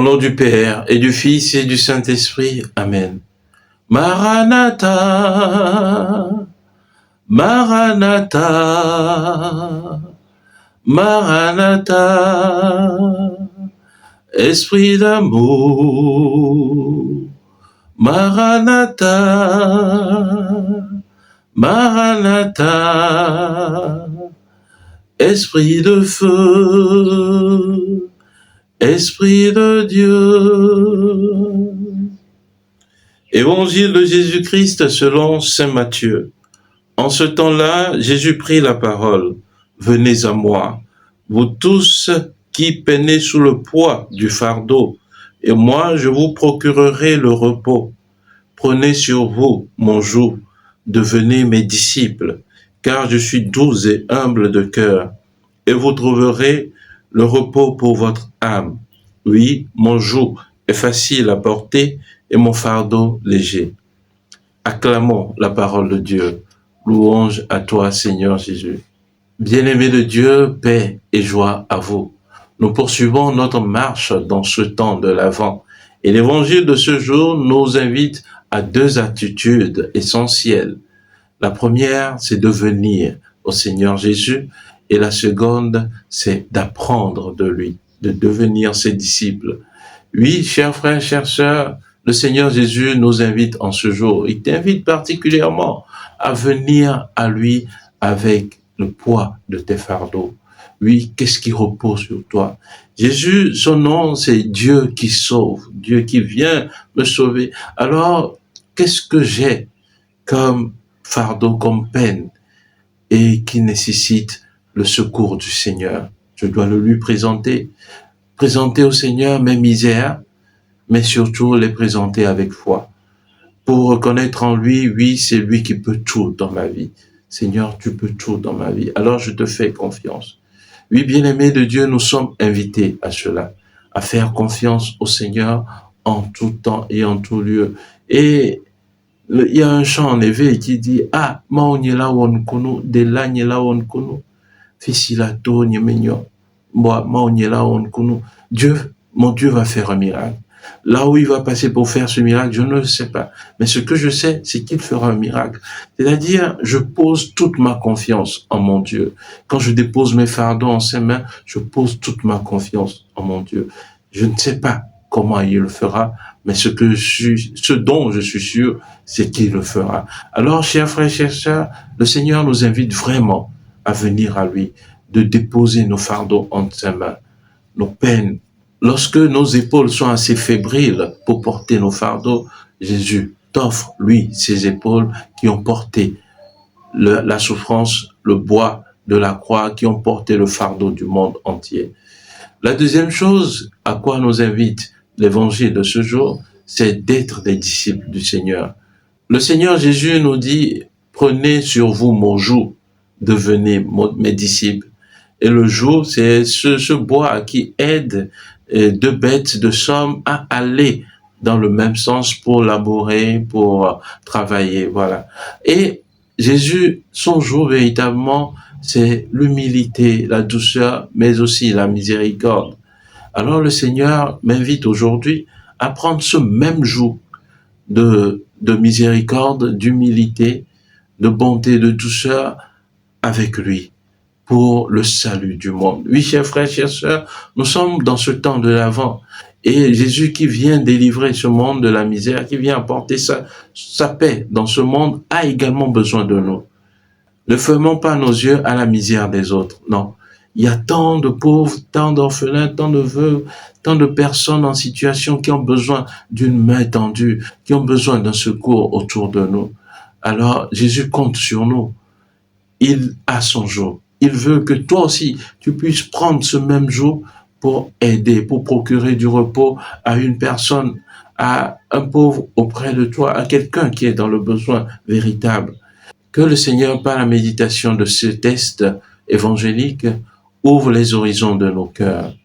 Au nom du Père et du Fils et du Saint-Esprit. Amen. Maranatha, Maranatha, Maranatha, Esprit d'amour, Maranatha, Maranatha, Esprit de feu, Esprit de Dieu. Évangile de Jésus-Christ selon saint Matthieu. En ce temps-là, Jésus prit la parole. Venez à moi, vous tous qui peinez sous le poids du fardeau, et moi je vous procurerai le repos. Prenez sur vous mon joug, devenez mes disciples, car je suis doux et humble de cœur, et vous trouverez le repos pour votre âme. Oui, mon joug est facile à porter et mon fardeau léger. Acclamons la parole de Dieu. Louange à toi, Seigneur Jésus. Bien-aimés de Dieu, paix et joie à vous. Nous poursuivons notre marche dans ce temps de l'Avent. Et l'évangile de ce jour nous invite à deux attitudes essentielles. La première, c'est de venir au Seigneur Jésus. Et la seconde, c'est d'apprendre de lui, de devenir ses disciples. Oui, chers frères, chères sœurs, le Seigneur Jésus nous invite en ce jour. Il t'invite particulièrement à venir à lui avec le poids de tes fardeaux. Oui, qu'est-ce qui repose sur toi? Jésus, son nom, c'est Dieu qui sauve, Dieu qui vient me sauver. Alors, qu'est-ce que j'ai comme fardeau, comme peine, et qui nécessite le secours du Seigneur? Je dois le lui présenter au Seigneur mes misères, mais surtout les présenter avec foi. Pour reconnaître en lui, oui, c'est lui qui peut tout dans ma vie. Seigneur, tu peux tout dans ma vie. Alors je te fais confiance. Oui, bien-aimés de Dieu, nous sommes invités à cela, à faire confiance au Seigneur en tout temps et en tout lieu. Et il y a un chant en éveil qui dit, ah, maonyela wonkunu, de lanyela wonkunu, fisilato nyemenyo, moi, maonyela wonkunu. Dieu, mon Dieu va faire un miracle. Là où il va passer pour faire ce miracle, je ne le sais pas. Mais ce que je sais, c'est qu'il fera un miracle. C'est-à-dire, je pose toute ma confiance en mon Dieu. Quand je dépose mes fardeaux en ses mains, je pose toute ma confiance en mon Dieu. Je ne sais pas comment il le fera, mais ce dont je suis sûr, c'est qu'il le fera. Alors, chers frères, chères sœurs, le Seigneur nous invite vraiment à venir à lui, de déposer nos fardeaux en ses mains, nos peines. Lorsque nos épaules sont assez fébriles pour porter nos fardeaux, Jésus t'offre, lui, ses épaules qui ont porté la souffrance, le bois de la croix, qui ont porté le fardeau du monde entier. La deuxième chose à quoi nous invite l'évangile de ce jour, c'est d'être des disciples du Seigneur. Le Seigneur Jésus nous dit, prenez sur vous mon joug, devenez mes disciples. Et le joug, c'est ce bois qui aide deux bêtes de somme à aller dans le même sens pour labourer, pour travailler, voilà. Et Jésus, son joug véritablement, c'est l'humilité, la douceur, mais aussi la miséricorde. Alors le Seigneur m'invite aujourd'hui à prendre ce même joug de miséricorde, d'humilité, de bonté, de douceur avec lui, pour le salut du monde. Oui, chers frères, chères sœurs, nous sommes dans ce temps de l'Avent. Et Jésus qui vient délivrer ce monde de la misère, qui vient apporter sa paix dans ce monde, a également besoin de nous. Ne fermons pas nos yeux à la misère des autres. Non. Il y a tant de pauvres, tant d'orphelins, tant de veuves, tant de personnes en situation qui ont besoin d'une main tendue, qui ont besoin d'un secours autour de nous. Alors, Jésus compte sur nous. Il a son jour. Il veut que toi aussi, tu puisses prendre ce même jour pour aider, pour procurer du repos à une personne, à un pauvre auprès de toi, à quelqu'un qui est dans le besoin véritable. Que le Seigneur, par la méditation de ce texte évangélique, ouvre les horizons de nos cœurs,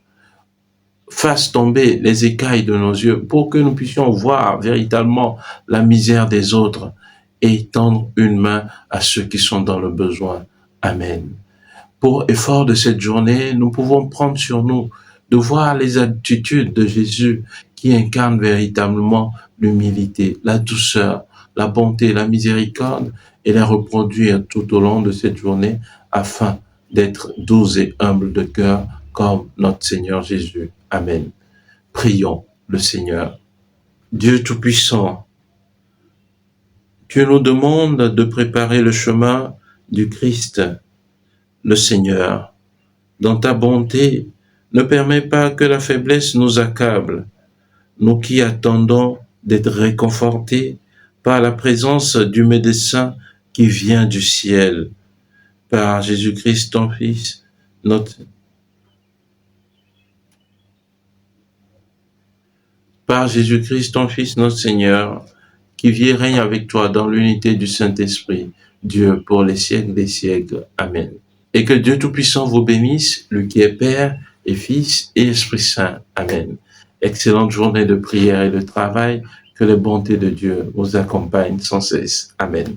fasse tomber les écailles de nos yeux pour que nous puissions voir véritablement la misère des autres et tendre une main à ceux qui sont dans le besoin. Amen. Pour effort de cette journée, nous pouvons prendre sur nous de voir les attitudes de Jésus qui incarnent véritablement l'humilité, la douceur, la bonté, la miséricorde, et les reproduire tout au long de cette journée afin d'être doux et humble de cœur comme notre Seigneur Jésus. Amen. Prions le Seigneur. Dieu Tout-Puissant, tu nous demandes de préparer le chemin du Christ, le Seigneur. Dans ta bonté, ne permets pas que la faiblesse nous accable, nous qui attendons d'être réconfortés par la présence du médecin qui vient du ciel, par Jésus-Christ, ton Fils, par Jésus-Christ, ton Fils, notre Seigneur, qui vit et règne avec toi dans l'unité du Saint-Esprit, Dieu pour les siècles des siècles. Amen. Et que Dieu Tout-Puissant vous bénisse, lui qui est Père et Fils et Esprit Saint. Amen. Excellente journée de prière et de travail, que les bontés de Dieu vous accompagnent sans cesse. Amen.